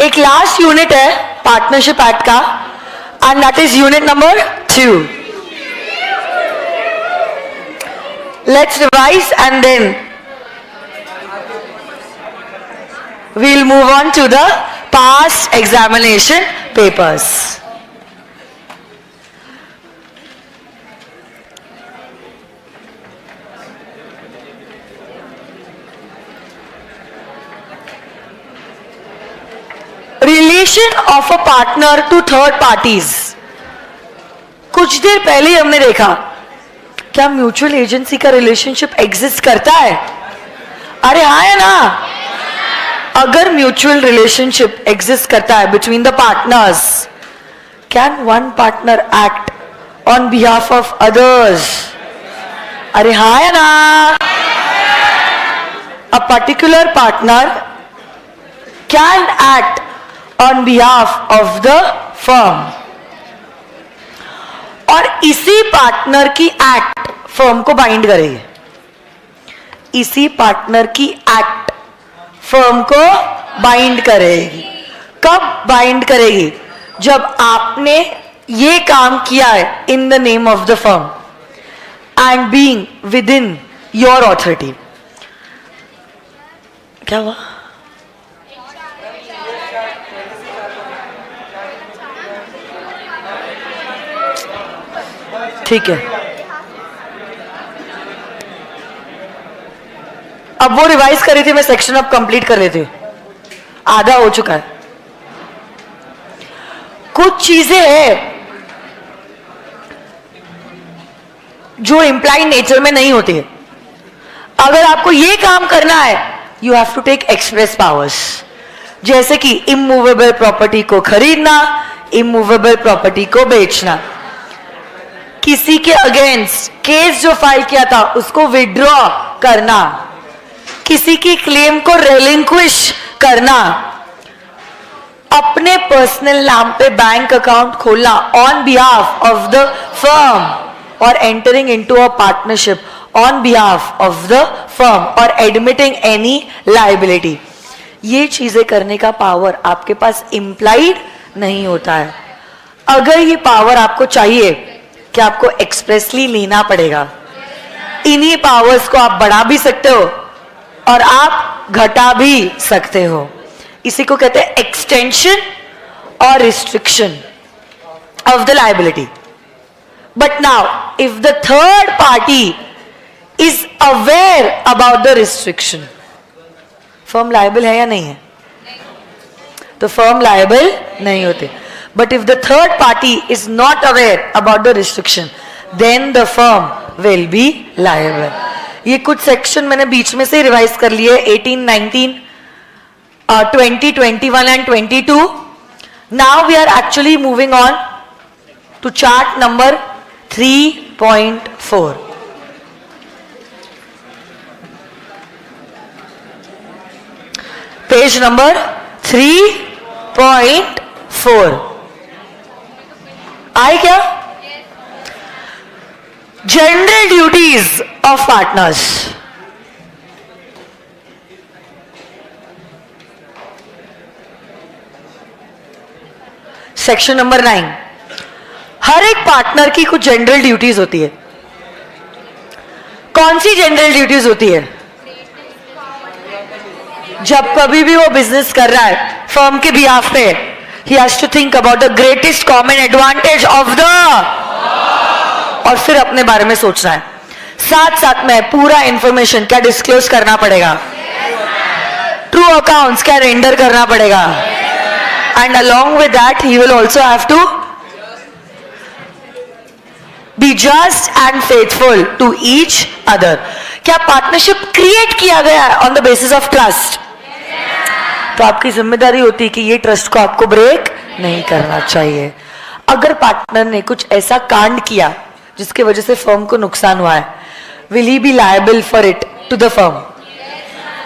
एक last unit है partnership act का, and that is unit number 2. Let's revise and then we'll move on to the past examination papers. Relation of a partner to third parties. कुछ देर पहले ही हमने देखा क्या mutual agency का relationship exist करता है? अरे हाँ है ना. अगर म्यूचुअल रिलेशनशिप एग्जिस्ट करता है between the partners, can one partner act on behalf of others? अरे हाँ है ना. A particular partner can act on behalf of the firm, और इसी पार्टनर की एक्ट फर्म को बाइंड करेगी. इसी पार्टनर की एक्ट फर्म को बाइंड करेगी. कब बाइंड करेगी? जब आपने ये काम किया है in the name of the firm and being with in your authority. क्या हुआ? ठीक है, अब वो रिवाइज कर रही थी, मैं सेक्शन अब कंप्लीट कर लेती हूँ, आधा हो चुका है. कुछ चीजें हैं जो इंप्लाइड नेचर में नहीं होती है. अगर आपको ये काम करना है, you have to take express powers. जैसे कि इमूवेबल प्रॉपर्टी को खरीदना, इमूवेबल प्रॉपर्टी को बेचना, किसी के अगेंस्ट केस जो फाइल किया था उसको विड्रॉ करना, किसी की क्लेम को रेलिंक्विश करना, अपने पर्सनल नाम पे बैंक अकाउंट खोलना on behalf of the firm, और entering into a partnership on behalf of the firm, और एडमिटिंग एनी लायबिलिटी. ये चीजें करने का पावर आपके पास इम्प्लाइड नहीं होता है. अगर ये पावर आपको चाहिए कि आपको एक्सप्रेसली लेना पड़ेगा. इन्हीं पावर्स को आप बढ़ा भी सकते हो और आप घटा भी सकते हो. इसी को कहते हैं एक्सटेंशन और restriction of the liability. But now if the third party is aware about the restriction, firm liable है या नहीं है? तो फर्म लायबल नहीं होते. But if the third party is not aware about the restriction, then the firm will be liable. ये कुछ section मैंने बीच में से रिवाइज कर लिए, 18, 19, 20, 21 and 22. Now we are actually moving on to chart number 3.4. Page number 3.4. आए क्या? General duties of partners. Section number 9. हर एक पार्टनर की कुछ जनरल ड्यूटीज होती है. कौन सी जनरल ड्यूटीज होती है? जब कभी भी वो बिजनेस कर रहा है फर्म के बिहाफ पे, he has to think about the greatest common advantage of the, और फिर अपने बारे में सोचना है. साथ साथ में पूरा इंफॉर्मेशन क्या डिस्क्लोज करना पड़ेगा, ट्रू अकाउंट्स क्या रेंडर करना पड़ेगा, and along with that he will also have to be just and faithful to each other. क्या पार्टनरशिप क्रिएट किया गया है on the basis of trust? तो आपकी जिम्मेदारी होती है कि ये ट्रस्ट को आपको ब्रेक नहीं करना चाहिए. अगर पार्टनर ने कुछ ऐसा कांड किया जिसके वजह से फर्म को नुकसान हुआ है, will he be liable for it to the firm?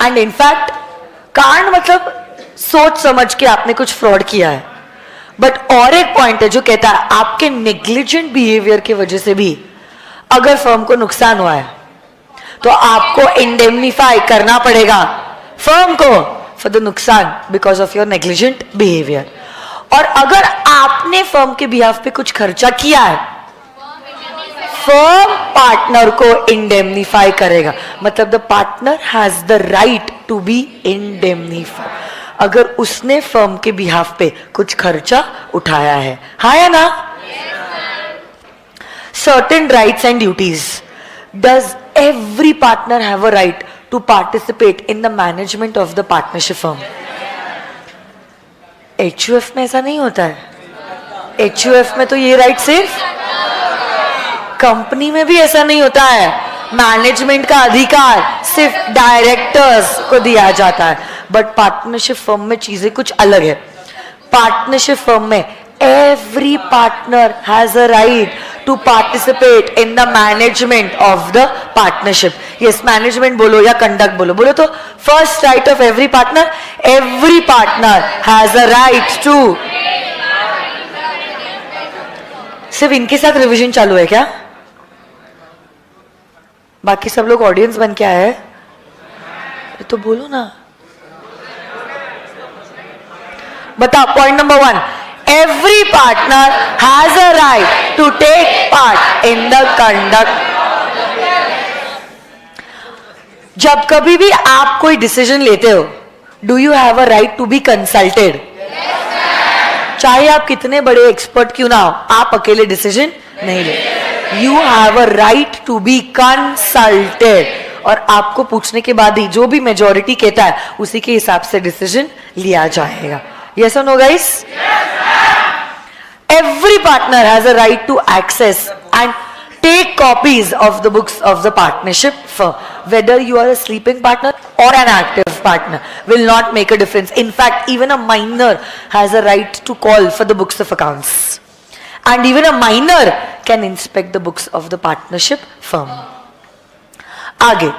And in fact कांड मतलब सोच समझ के आपने कुछ फ्रॉड किया है. बट और एक पॉइंट है जो कहता है आपके नेग्लिजेंट बिहेवियर की वजह से भी अगर फर्म को नुकसान हुआ है तो आपको इंडेमनीफाई करना पड़ेगा फर्म को फॉर द नुकसान because of your negligent behaviour. और अगर आपने फर्म के बिहाफ पे कुछ खर्चा किया है, फर्म पार्टनर को इंडेमनीफाई करेगा, मतलब the partner has the right to be indemnify अगर उसने फर्म के बिहाफ पे कुछ खर्चा उठाया है। हाँ या ना? Certain rights and duties. Does every partner have a right to participate in the management of the partnership firm? HUF में ऐसा नहीं होता है। HUF में तो ये राइट सिर्फ, कंपनी में भी ऐसा नहीं होता है। मैनेजमेंट का अधिकार सिर्फ डायरेक्टर्स को दिया जाता है, बट पार्टनरशिप फर्म में चीजें कुछ अलग है। पार्टनरशिप फर्म में every partner has a right to participate in the management of the partnership. Yes, management बोलो या कंडक्ट बोलो, बोलो तो first right of every partner has a right to. सिर्फ इनके साथ रिवीजन चालू है क्या? बाकी सब लोग ऑडियंस बन के आए हैं तो बोलो ना। बताओ, point number 1, every partner has a right to take part in the conduct. जब कभी भी आप कोई डिसीजन लेते हो, do you have a right to be consulted? चाहे आप कितने बड़े एक्सपर्ट क्यों ना हो, आप अकेले डिसीजन नहीं ले। You have a right to be consulted, और आपको पूछने के बाद ही जो भी मेजॉरिटी कहता है उसी के हिसाब से डिसीजन लिया जाएगा। यस और no guys? Every partner has a right to access and take copies of the books of the partnership firm. Whether you are a sleeping partner or an active partner will not make a difference. In fact, even a minor has a right to call for the books of accounts. And even a minor can inspect the books of the partnership firm. आगे,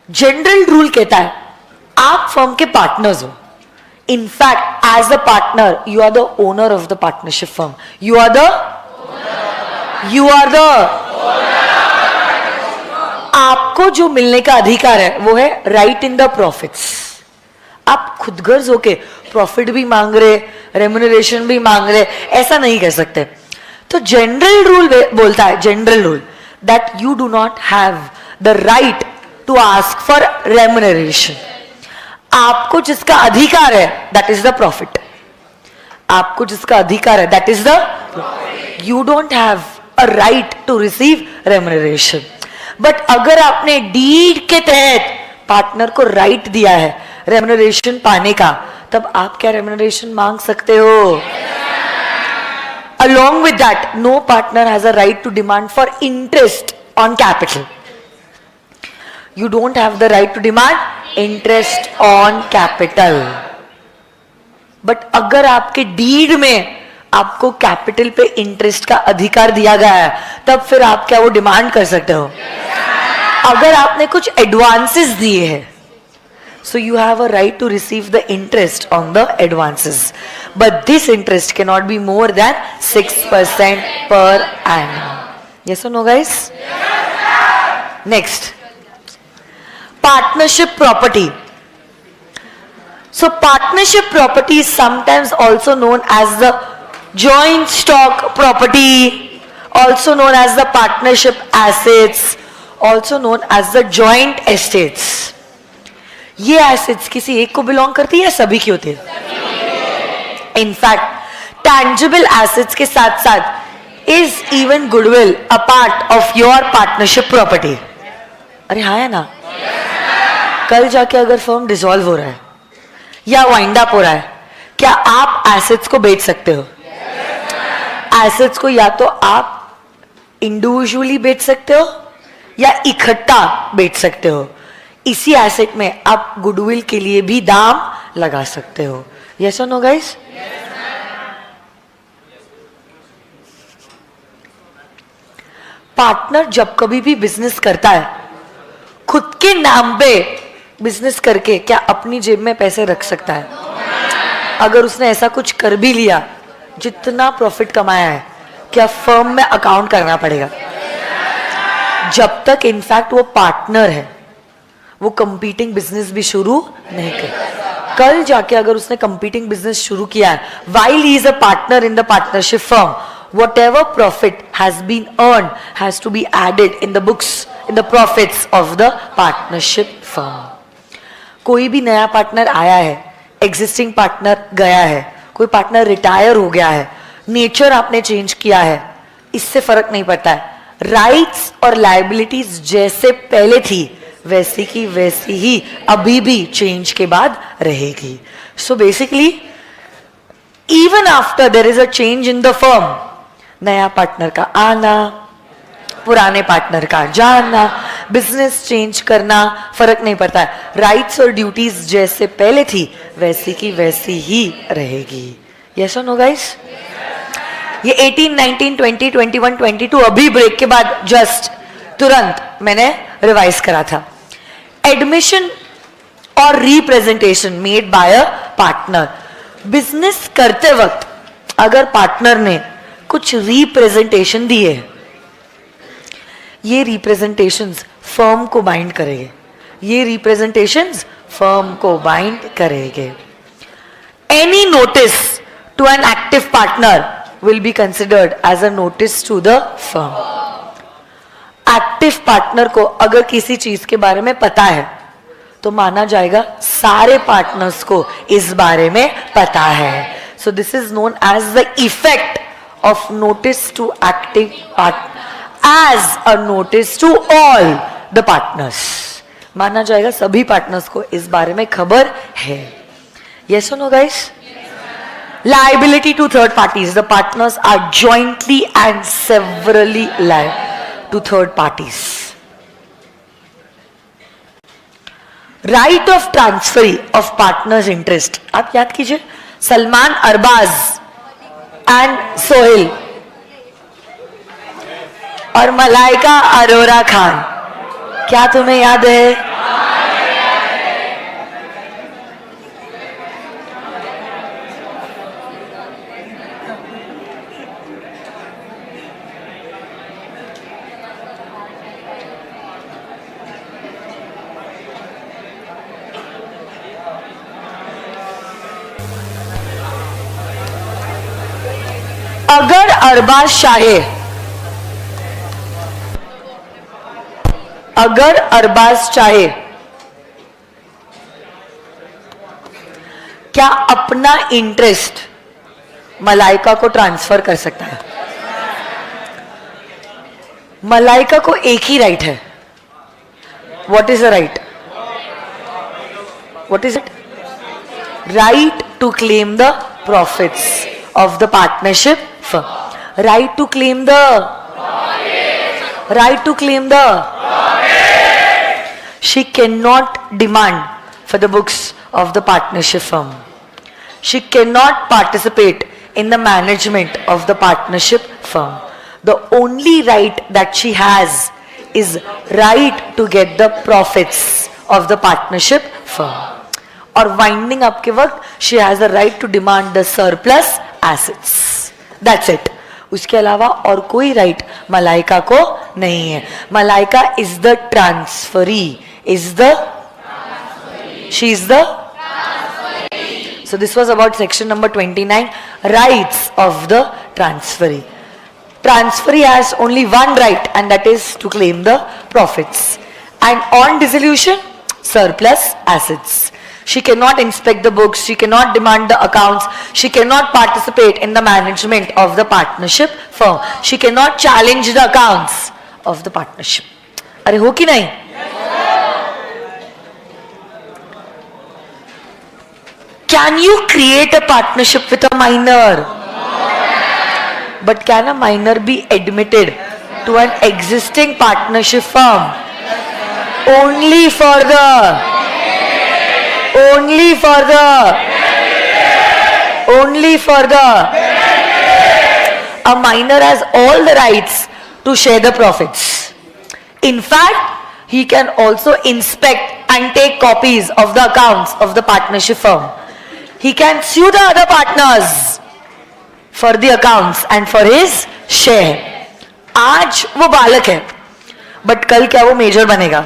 general rule कहता है, आप firm के partners हो. In fact, as a partner, you are the owner of the partnership firm. You are the आपको जो मिलने का अधिकार है वो है राइट इन द प्रॉफिट्स। आप खुद गर्ज होके प्रॉफिट भी मांग रहे, रेम्यूनरेशन भी मांग रहे, ऐसा नहीं कर सकते। तो जनरल रूल बोलता है, general rule, that you do not have the right to ask for remuneration. आपको जिसका अधिकार है दैट इज द प्रॉफिट। आपको जिसका अधिकार है that is the, you don't have a right to receive remuneration. But अगर आपने डीड के तहत पार्टनर को राइट दिया है रेम्यूनरेशन पाने का, तब आप क्या रेम्यूनरेशन मांग सकते हो? Along with that, no partner has a right to demand for interest on capital. You don't have the right to demand interest on capital. But अगर आपके डीड में आपको कैपिटल पे इंटरेस्ट का अधिकार दिया गया है, तब फिर आप क्या वो डिमांड कर सकते हो? अगर आपने कुछ एडवांसेस दिए हैं, so you have a right to receive the interest on the advances, but this interest cannot be more than 6% per annum. Yes or no, guys? Next, partnership property. So partnership property is sometimes also known as the joint stock property, also known as the partnership assets, also known as the joint estates. ये assets किसी एक को belong करती है या सभी की होती है? इनफैक्ट टैंजिबल एसेट्स के साथ साथ is even goodwill a part of your partnership property? अरे हाँ है ना? कल जाके अगर फर्म डिसॉल्व हो रहा है या वाइंड अप हो रहा है, क्या आप एसेट्स को बेच सकते हो? एसेट्स को या तो आप इंडिविजुअली बेच सकते हो या इकट्ठा बेच सकते हो। इसी एसेट में आप गुडविल के लिए भी दाम लगा सकते हो। यस और नो गाइस? पार्टनर जब कभी भी बिजनेस करता है, खुद के नाम पे बिजनेस करके क्या अपनी जेब में पैसे रख सकता है? अगर उसने ऐसा कुछ कर भी लिया, जितना प्रॉफिट कमाया है क्या फर्म में अकाउंट करना पड़ेगा? जब तक इनफैक्ट वो पार्टनर है, वो कंपीटिंग बिजनेस भी शुरू नहीं कर। कल जाके अगर उसने कंपीटिंग बिजनेस शुरू किया है, while he is a partner in the partnership firm, whatever profit has been earned has to be added in the books, in the profits of the partnership firm. कोई भी नया पार्टनर आया है, existing partner गया है, कोई partner retire हो गया है, नेचर आपने चेंज किया है, इससे फर्क नहीं पड़ता है. राइट्स और लायबिलिटीज जैसे पहले थी वैसी की वैसी ही अभी भी चेंज के बाद रहेगी. So basically even after their is a change in the firm, नया पार्टनर का आना, पुराने पार्टनर का जाना, बिजनेस चेंज करना, फर्क नहीं पड़ता है. राइट्स और ड्यूटीज जैसे पहले थी वैसी की वैसी ही रहेगी. यस और नो गाइस? ये 18, 19, 20, 21, 22 अभी ब्रेक के बाद जस्ट तुरंत मैंने रिवाइज करा था. एडमिशन और representation made by a partner. Business करते वक्त अगर पार्टनर ने कुछ रिप्रेजेंटेशन दिए, ये रिप्रेजेंटेशंस फर्म को बाइंड करेंगे, ये रिप्रेजेंटेशंस फर्म को बाइंड करेंगे. Any notice to an active partner will be considered as a notice to the firm. Active partner को अगर किसी चीज के बारे में पता है तो माना जाएगा सारे पार्टनर्स को इस बारे में पता है. So this is known as the effect of notice to active partner as a notice to all the partners. माना जाएगा सभी पार्टनर्स को इस बारे में खबर है. यस और no guys? Liability to third parties. The partners are jointly and severally liable to third parties. Right of transfer of partners' interest. आप याद कीजिए, सलमान अरबाज एंड सोहेल और मलाइका अरोरा खान, क्या तुम्हें याद है? अगर अरबाज चाहे, अगर अरबाज चाहे क्या अपना इंटरेस्ट मलाइका को ट्रांसफर कर सकता है? मलाइका को एक ही राइट है. What is the right? What is it? Right to claim the profits of the partnership firm. Right to claim the right to claim the she cannot demand for the books of the partnership firm. She cannot participate in the management of the partnership firm. The only right that she has is right to get the profits of the partnership firm. और winding up के वक्त she has the right to demand the surplus assets. That's it. उसके अलावा और कोई right Malaika को नहीं है. Malaika is the transferee, is the she is the. So this was about section number 29, rights of the transferee. Transferee has only one right, and that is to claim the profits. And on dissolution, surplus assets. She cannot inspect the books, she cannot demand the accounts, she cannot participate in the management of the partnership firm, she cannot challenge the accounts of the partnership. अरे हो कि नहीं? Can you create a partnership with a minor? But can a minor be admitted to an existing partnership firm? Only for the a minor has all the rights to share the profits. In fact, he can also inspect and take copies of the accounts of the partnership firm. He can sue the other partners for the accounts and for his share. आज वो बालक है, but कल क्या वो major बनेगा?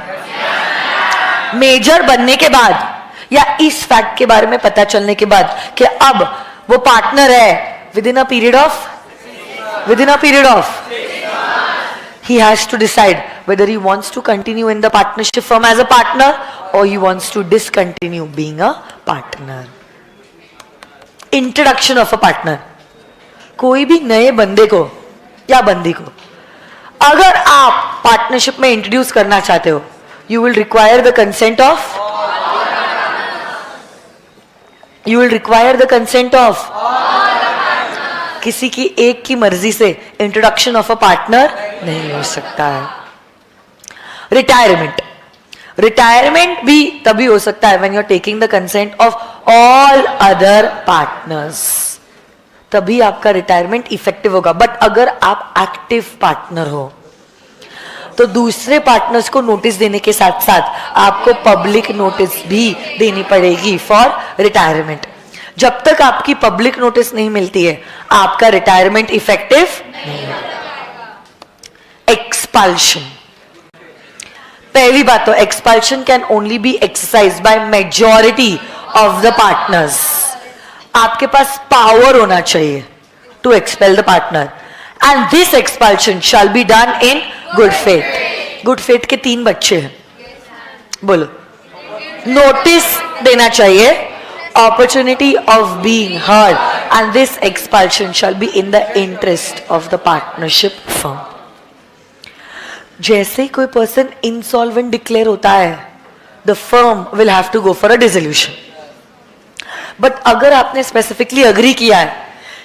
Major बनने के बाद या इस फैक्ट के बारे में पता चलने के बाद कि अब वो पार्टनर है with in a period of he has to decide whether he wants to continue in the partnership firm as a partner or he wants to discontinue being a partner. Introduction of a partner. कोई भी नए बंदे को या बंदी को अगर आप पार्टनरशिप में इंट्रोड्यूस करना चाहते हो, you will require the consent of किसी की एक की मर्जी से इंट्रोडक्शन ऑफ अ पार्टनर नहीं हो सकता है. रिटायरमेंट भी तभी हो सकता है when you are taking the consent of all other partners, तभी आपका रिटायरमेंट इफेक्टिव होगा. बट अगर आप एक्टिव पार्टनर हो तो दूसरे पार्टनर्स को नोटिस देने के साथ साथ आपको पब्लिक नोटिस भी देनी पड़ेगी फॉर रिटायरमेंट. जब तक आपकी पब्लिक नोटिस नहीं मिलती है आपका रिटायरमेंट इफेक्टिव नहीं है. एक्सपल्शन. पहली बात तो expulsion can only be exercise by majority of the partners. आपके पास पावर होना चाहिए to expel the partner and this expulsion shall be done in good faith. Good faith के 3 बच्चे हैं, बोलो. नोटिस देना चाहिए, opportunity of being heard, and this expulsion shall be in the interest of the partnership firm. जैसे ही कोई person insolvent declare होता है, the firm will have to go for a dissolution. But अगर आपने specifically agree किया है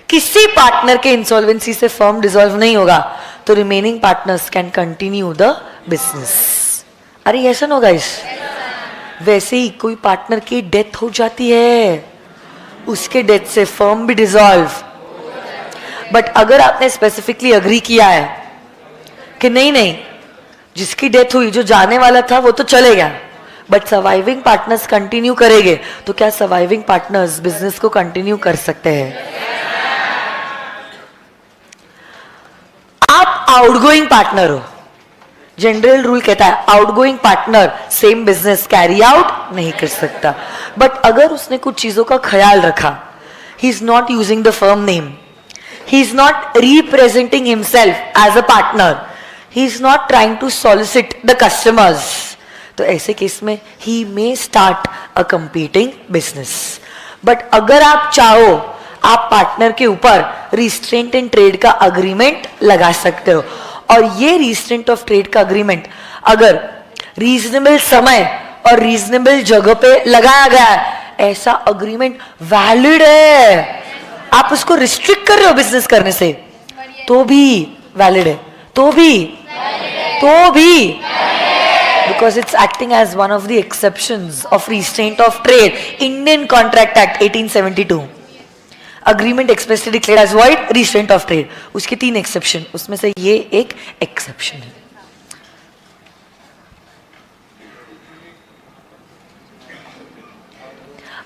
किसी partner के insolvency से firm dissolve नहीं होगा तो remaining partners can continue the business. अरे ऐसा ना होगा इस वैसे ही कोई पार्टनर की डेथ हो जाती है, उसके डेथ से फर्म भी डिसॉल्व. बट अगर आपने स्पेसिफिकली अग्री किया है कि नहीं जिसकी डेथ हुई, जो जाने वाला था वो तो चले गया, बट सर्वाइविंग पार्टनर्स कंटिन्यू करेंगे, तो क्या सर्वाइविंग पार्टनर्स बिजनेस को कंटिन्यू कर सकते हैं? आप आउटगोइंग पार्टनर हो, जनरल रूल कहता है outgoing partner same business carry out नहीं कर सकता. बट अगर उसने कुछ चीजों का ख्याल रखा, he is not using the firm name, he is not representing himself as a partner, he is not trying to solicit the customers, तो ऐसे केस में he may start a competing business. But अगर आप चाहो आप partner के ऊपर restraint in trade का अग्रीमेंट लगा सकते हो, और ये रिस्ट्रेंट ऑफ ट्रेड का अग्रीमेंट अगर रीजनेबल समय और रीजनेबल जगह पे लगाया गया है, ऐसा अग्रीमेंट वैलिड है. आप उसको रिस्ट्रिक्ट कर रहे हो बिजनेस करने से तो भी वैलिड है, तो भी because it's acting as one of the exceptions of restraint of trade, Indian Contract Act 1872. Agreement expressly declared as void, restraint of trade, उसके 3 एक्सेप्शन, उसमें से ये एक एक्सेप्शन है.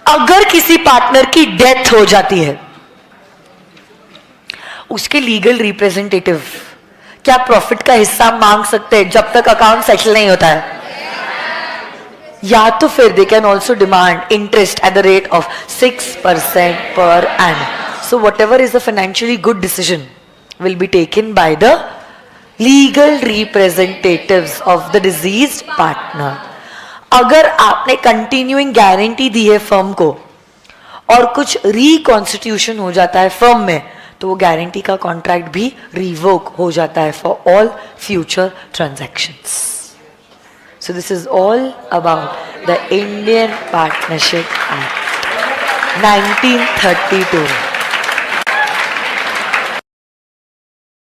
अगर किसी पार्टनर की डेथ हो जाती है, उसके लीगल रिप्रेजेंटेटिव क्या प्रॉफिट का हिस्सा मांग सकते हैं जब तक अकाउंट सेटल नहीं होता है? या तो फिर they can also demand interest at the rate of 6% पर annum. So whatever is the financially good decision will be taken by the legal representatives of the deceased partner. अगर आपने कंटिन्यूइंग गारंटी दी है फर्म को और कुछ reconstitution हो जाता है फर्म में, तो वो गारंटी का कॉन्ट्रैक्ट भी रिवोक हो जाता है for all future transactions. So this is all about the Indian Partnership Act 1932.